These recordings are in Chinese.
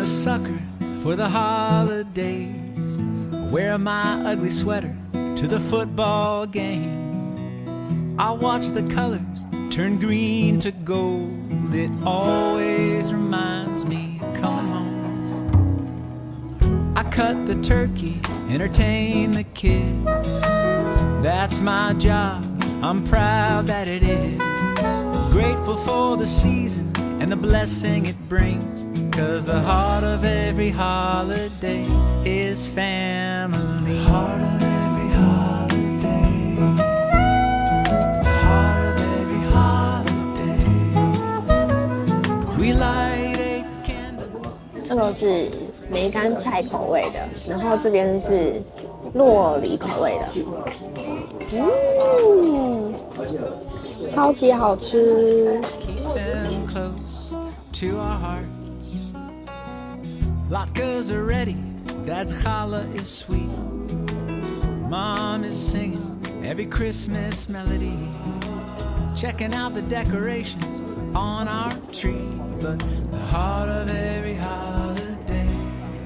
I'm a sucker for the holidays. Wear my ugly sweater to the football game. I'll watch the colors turn green to gold. It always reminds me of coming home. I cut the turkey, entertain the kids. That's my job, I'm proud that it is. Grateful for the season and the blessing it brings. 'Cause the heart of every holiday is family. The heart of every holiday. The heart of every holiday. We light a candle. 这个是梅干菜口味的，然后这边是酪梨口味的。超级好吃。 Keep them close to our hearts. Latkes are ready, Dad's challah is sweet. Mom is singing every Christmas melody. Checking out the decorations on our tree. But the heart of every holiday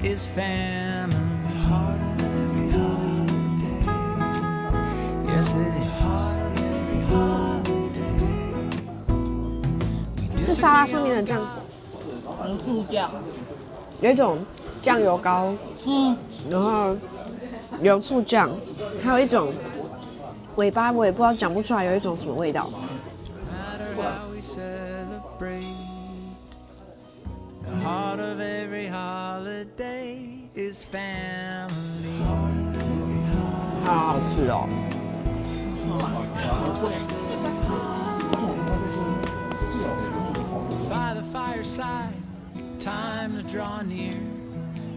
is family. The heart of every holiday. Yes, it is. The heart of every holiday. 这沙拉上面的酱，糖醋酱，有一种酱油膏，然后有醋酱，还有一种尾巴，我也不知道讲不出来，有一种什么味道。No matter how we celebrate, the heart of every holiday is family. 好好吃哦！ By the fireside, time to draw near.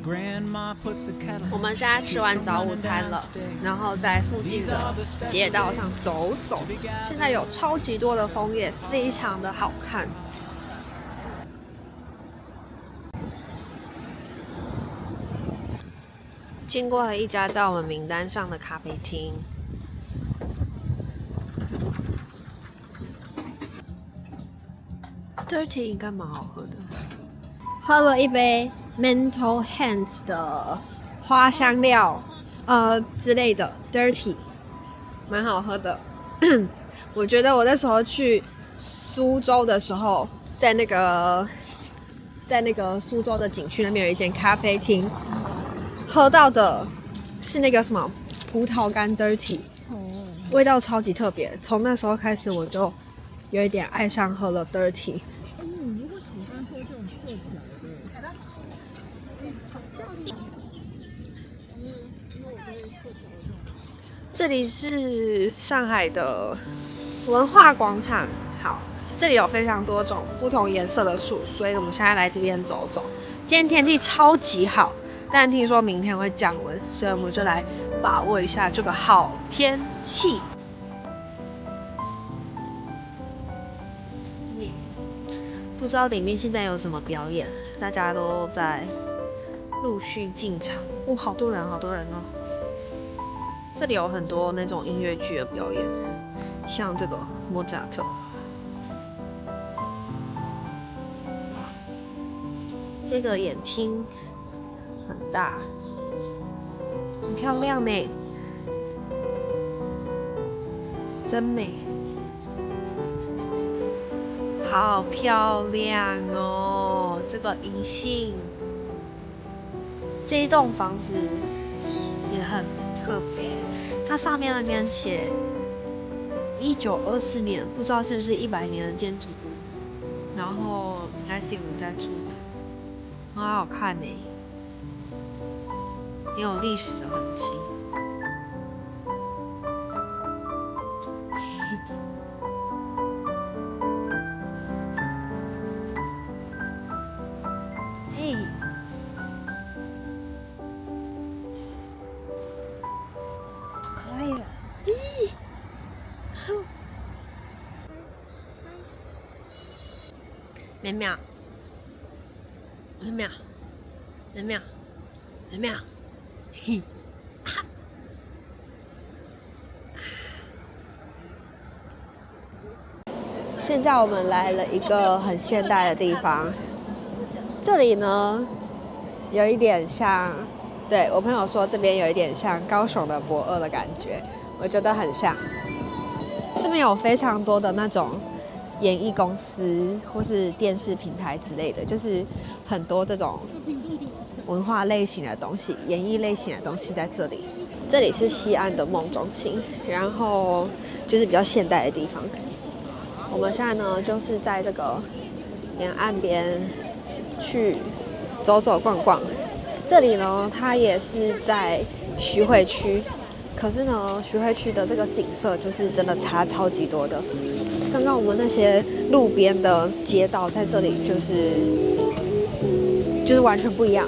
Grandma puts the kettle. 我们现在吃完早午餐了，然后在附近的街道上走走。现在有超级多的枫叶，非常的好看。经过了一家在我们名单上的咖啡厅。Dirty 应该蛮好喝的。喝了一杯 Mental Hands 的花香料，之类的 Dirty， 蛮好喝的。我觉得我那时候去苏州的时候，在那个苏州的景区那边有一间咖啡厅，喝到的是那个什么葡萄干 Dirty， 味道超级特别。从那时候开始，我就有一点爱上喝了 Dirty。这里是上海的文化广场，好，这里有非常多种不同颜色的树，所以我们现在来这边走走。今天天气超级好，但听说明天会降温，所以我们就来把握一下这个好天气。不知道里面现在有什么表演，大家都在陆续进场。哇，好多人，好多人哦！这里有很多那种音乐剧的表演，像这个莫扎特。这个演厅很大，很漂亮呢，真美，好漂亮哦！这个银杏，这一栋房子也很特别，它上面那边写1924年，不知道是不是100年的建筑物，然后应该是有人在住，很好看呢，也有历史的痕迹。嘿，可爱了，咦，绵绵，绵绵，绵绵，绵绵，嘿。现在我们来了一个很现代的地方，这里呢有一点像，对我朋友说这边有一点像高雄的博二的感觉，我觉得很像。这边有非常多的那种演艺公司或是电视平台之类的，就是很多这种文化类型的东西、演艺类型的东西在这里。这里是西岸的梦中心，然后就是比较现代的地方。我们现在呢，就是在这个沿岸边去走走逛逛。这里呢，它也是在徐汇区，可是呢，徐汇区的这个景色就是真的差超级多的。刚刚我们那些路边的街道在这里就是完全不一样。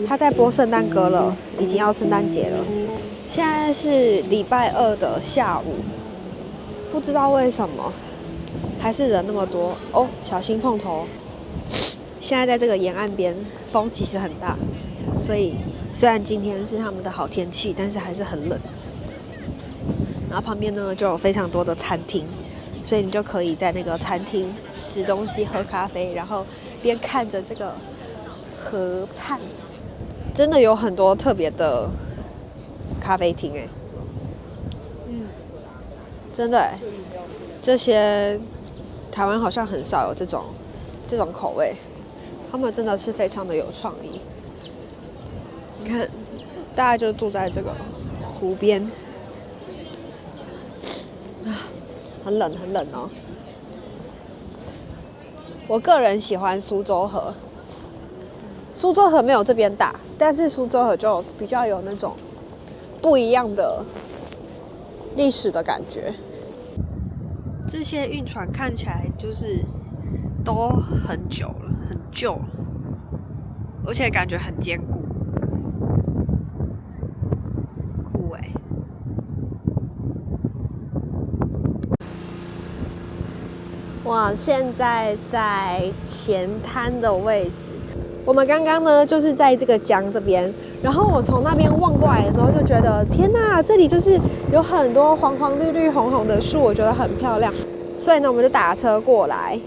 他在播圣诞歌了，已经要圣诞节了。现在是礼拜二的下午，不知道为什么还是人那么多哦，小心碰头。现在在这个沿岸边，风其实很大，所以虽然今天是他们的好天气，但是还是很冷。然后旁边呢就有非常多的餐厅，所以你就可以在那个餐厅吃东西、喝咖啡，然后边看着这个河畔。真的有很多特别的咖啡厅哎，真的哎，这些台湾好像很少有这种口味，他们真的是非常的有创意。你看，大家就住在这个湖边，很冷很冷哦。我个人喜欢苏州河。苏州河没有这边大，但是苏州河就比较有那种不一样的历史的感觉。这些运船看起来就是都很久了，很旧，而且感觉很坚固，酷欸。我现在在前滩的位置。我们刚刚呢，就是在这个江这边，然后我从那边望过来的时候，就觉得天哪，这里就是有很多黄黄绿绿红红的树，我觉得很漂亮。所以呢，我们就打车过来，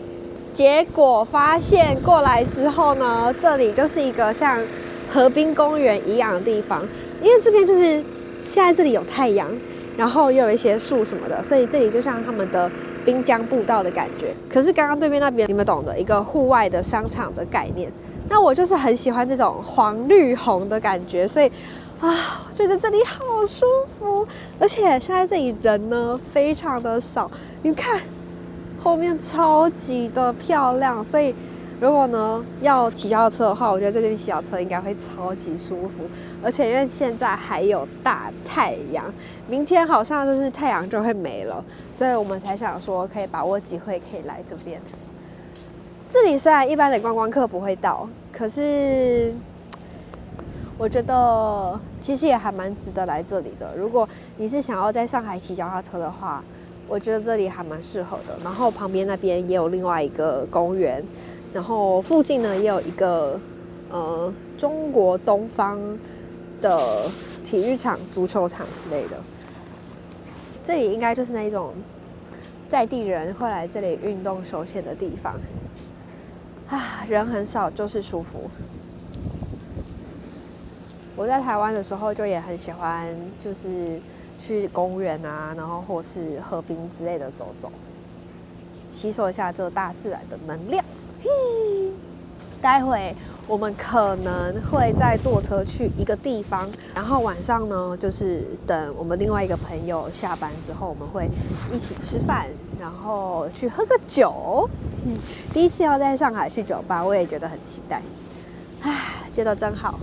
结果发现过来之后呢，这里就是一个像河滨公园一样的地方，因为这边就是现在这里有太阳，然后又有一些树什么的，所以这里就像他们的滨江步道的感觉。可是刚刚对面那边，你们懂的，一个户外的商场的概念。那我就是很喜欢这种黄绿红的感觉，所以我觉得这里好舒服。而且现在这里人呢非常的少，你看后面超级的漂亮，所以如果呢要骑脚踏车的话，我觉得在这边骑脚踏车应该会超级舒服。而且因为现在还有大太阳，明天好像就是太阳就会没了，所以我们才想说可以把握机会可以来这边。这里虽然一般的观光客不会到，可是我觉得其实也还蛮值得来这里的。如果你是想要在上海骑脚踏车的话，我觉得这里还蛮适合的。然后旁边那边也有另外一个公园，然后附近呢也有一个中国东方的体育场、足球场之类的。这里应该就是那种在地人会来这里运动休闲的地方。人很少就是舒服。我在台湾的时候就也很喜欢，就是去公园啊，然后或是河滨之类的走走，吸收一下这大自然的能量。待会我们可能会再坐车去一个地方，然后晚上呢，就是等我们另外一个朋友下班之后，我们会一起吃饭，然后去喝个酒。第一次要在上海去酒吧，我也觉得很期待。觉得真好。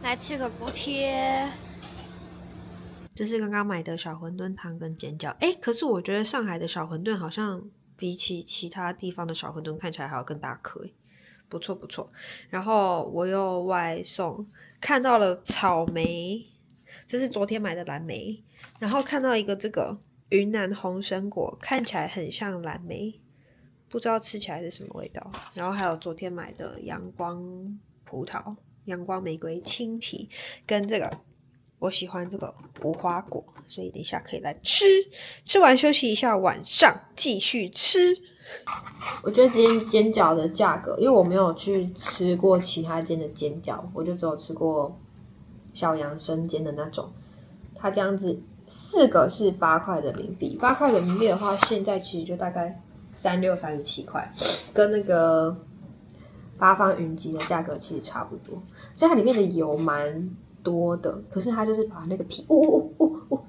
来吃个锅贴。这是刚刚买的小馄饨汤跟煎饺。可是我觉得上海的小馄饨好像比起其他地方的小馄饨看起来还要更大颗，不错不错。然后我又外送看到了草莓，这是昨天买的蓝莓，然后看到一个这个云南红参果，看起来很像蓝莓，不知道吃起来是什么味道。然后还有昨天买的阳光葡萄、阳光玫瑰青提，跟这个我喜欢这个无花果，所以等一下可以来吃。吃完休息一下，晚上继续吃。我觉得今天煎饺的价格，因为我没有去吃过其他间的煎饺，我就只有吃过小杨生煎的那种。它这样子4个是8块人民币，8块人民币的话，现在其实就大概36、37块，跟那个八方云集的价格其实差不多。所以它里面的油蛮多的，可是它就是把那个皮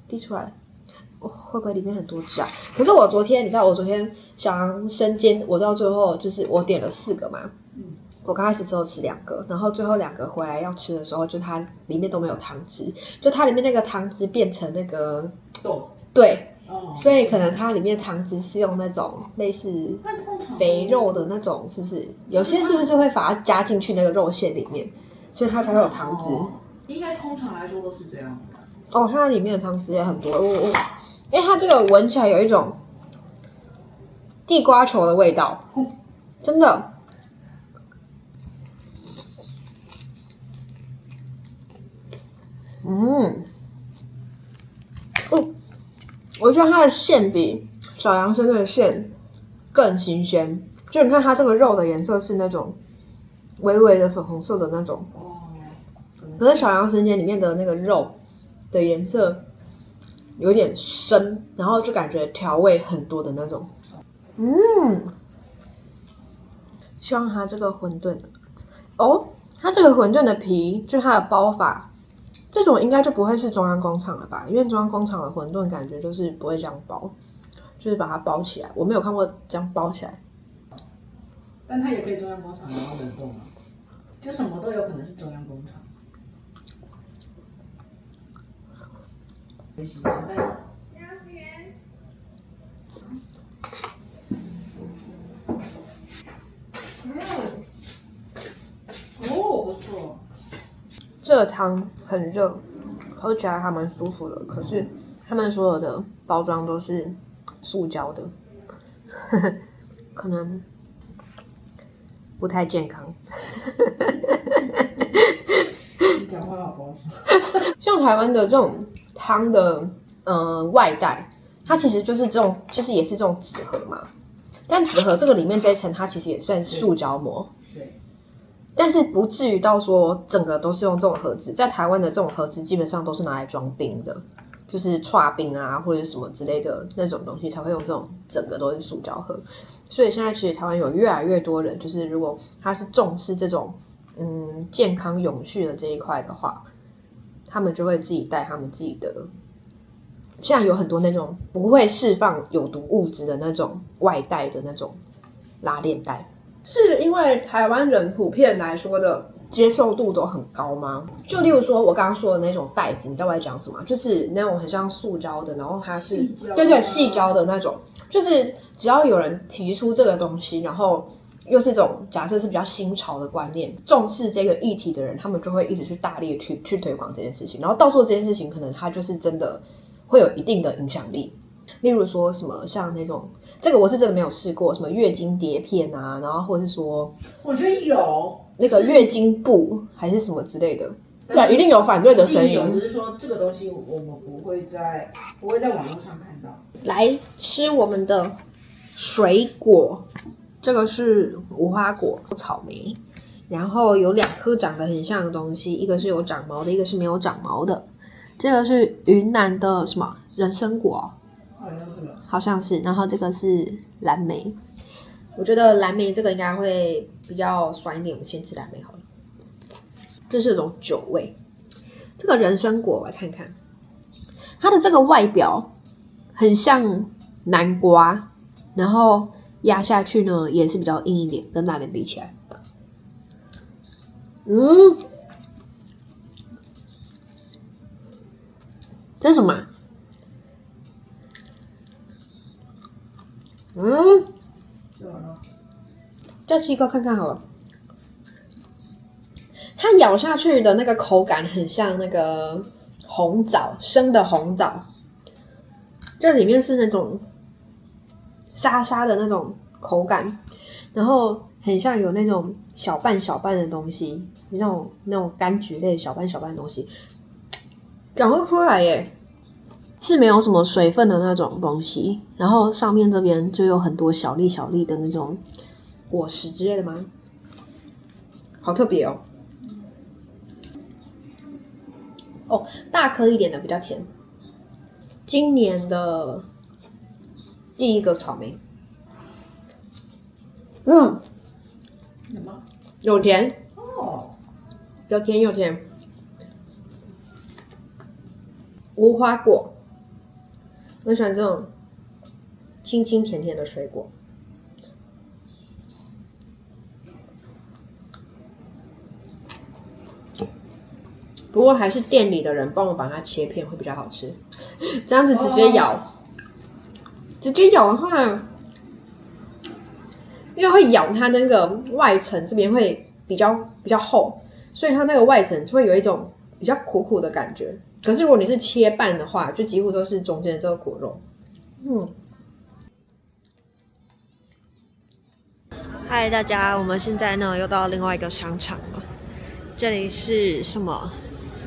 滴出来了。会不会里面很多汁啊？可是我昨天，你知道我昨天小杨生煎，我到最后就是我点了4个嘛，我刚开始只有吃2个，然后最后2个回来要吃的时候，就它里面都没有汤汁，就它里面那个汤汁变成那个对，所以可能它里面汤汁是用那种类似肥肉的那种，是不是？有些是不是会把它加进去那个肉馅里面，所以它才会有汤汁？应该通常来说都是这样的。它里面的汤汁也很多，因为它这个闻起来有一种地瓜球的味道，真的。我觉得它的馅比小杨生的馅更新鲜，就你看它这个肉的颜色是那种微微的粉红色的那种，可是小杨生煎里面的那个肉的颜色有点深，然后就感觉调味很多的那种。希望它这个馄饨它这个馄饨的皮就它的包法，这种应该就不会是中央工厂了吧？因为中央工厂的馄饨感觉就是不会这样包，就是把它包起来。我没有看过这样包起来。但它也可以中央工厂然后冷冻啊，就什么都有可能是中央工厂。不错。这个汤很热，喝起来还蛮舒服的。可是他们所有的包装都是塑胶的，可能不太健康。你讲话好不好？像台湾的这种汤的外带，它其实就是这种，就是也是这种纸盒嘛。但纸盒这个里面这一层，它其实也算是塑胶膜。对。但是不至于到说整个都是用这种盒子，在台湾的这种盒子基本上都是拿来装冰的，就是剉冰啊或者什么之类的那种东西才会用这种整个都是塑胶盒。所以现在其实台湾有越来越多人，就是如果他是重视这种健康永续的这一块的话，他们就会自己带他们自己的。现在有很多那种不会释放有毒物质的那种外带的那种拉链袋。是因为台湾人普遍来说的接受度都很高吗？就例如说我刚刚说的那种袋子，你知道我在讲什么？就是那种很像塑胶的，然后它是对细胶的那种，就是只要有人提出这个东西，然后又是这种假设是比较新潮的观念，重视这个议题的人，他们就会一直去大力去推广这件事情，然后到做这件事情，可能它就是真的会有一定的影响力。例如说什么像那种，这个我是真的没有试过，什么月经碟片啊，然后或是说，我觉得有那个月经布还是什么之类的，对，一定有反对的声音。只是说这个东西我们不会在网络上看到。来吃我们的水果，这个是无花果、草莓，然后有2颗长得很像的东西，一个是有长毛的，一个是没有长毛的。这个是云南的什么人参果？好像是，然后这个是蓝莓，我觉得蓝莓这个应该会比较酸一点，我们先吃蓝莓好了。这是一种酒味。这个人参果我来看看，它的这个外表很像南瓜，然后压下去呢也是比较硬一点，跟蓝莓比起来。这是什么？再吃一个看看好了。它咬下去的那个口感很像那个红枣，生的红枣，这里面是那种沙沙的那种口感，然后很像有那种小瓣小瓣的东西，那种柑橘类小瓣小瓣的东西，感会出来耶。是没有什么水分的那种东西，然后上面这边就有很多小粒小粒的那种果实之类的吗？好特别哦。哦，大颗一点的比较甜。今年的第一个草莓，有甜哦，有甜有甜，无花果。我喜欢这种清清甜甜的水果。不过还是店里的人帮我把它切片会比较好吃，这样子直接咬，直接咬的话，因为会咬它那个外层这边会比较厚，所以它那个外层就会有一种比较苦苦的感觉。可是如果你是切半的话，就几乎都是中间的这个果肉。嗨，大家，我们现在呢又到另外一个商场了。这里是什么？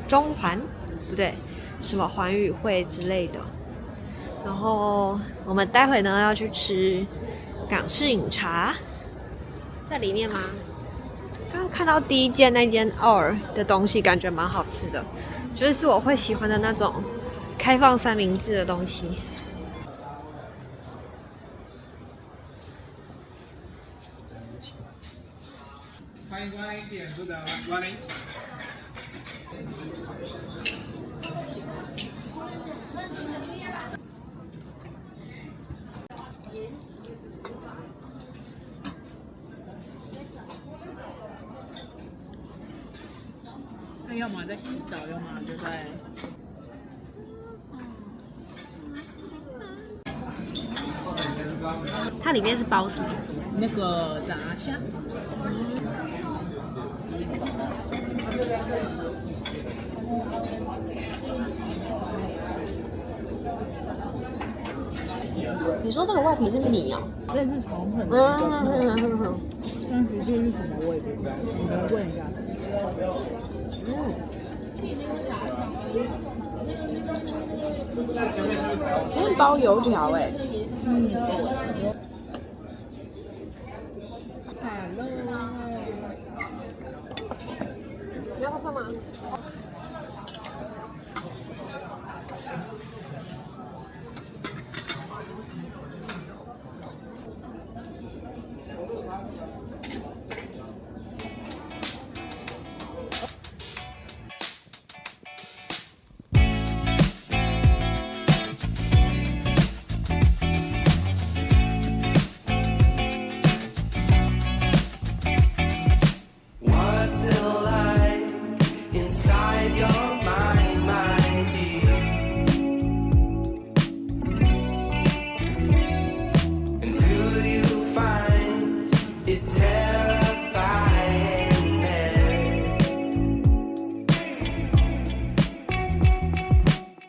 中环？不对，什么环宇会之类的。然后我们待会呢要去吃港式饮茶，在里面吗？刚刚看到第一间那间奥尔的东西，感觉蛮好吃的，就是我会喜欢的那种开放三明治的东西。欢迎光临点不的光临。他要么在洗澡，要么就在。它里面是包什么？那个炸虾。你说这个外皮是米哦？类似肠粉的但实际是什么我也不知道，你们问一下。是包油条哎。你要喝吗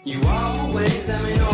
？You always let me know